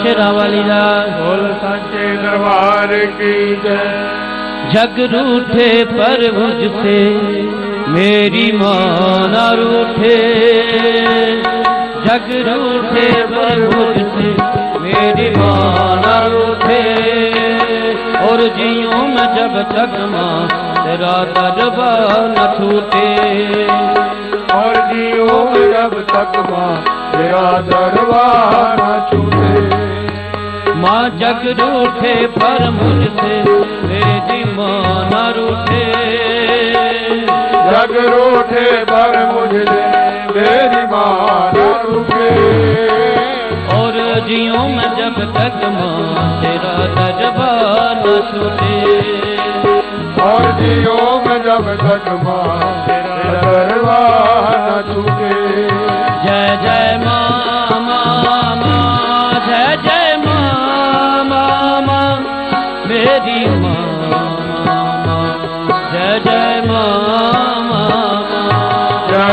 शेरावाली लाल बोल सांचे दरबार की जय। जग रूठे पर मुझसे मेरी मां न रूठे, जग रूठे पर मुझसे मेरी मां न रूठे। और जियूं मैं जब तक मां तेरा दरबार न छूटे, और जियो जब तक मां तेरा दरबार न छूटे। माँ जग रूठे पर मुझसे मेरी मां न रूठे, जग रूठे पर मुझसे मेरी मां न रूठे। और जियूं मैं जब तक मां तेरा दरबार न छूटे, और जियो मैं जब तक मां तेरा दरबार न छूटे। जय जय माँ माँ माँ, जय जय माँ माँ माँ मेरी माँ माँ, जय जय माँ माँ माँ, जय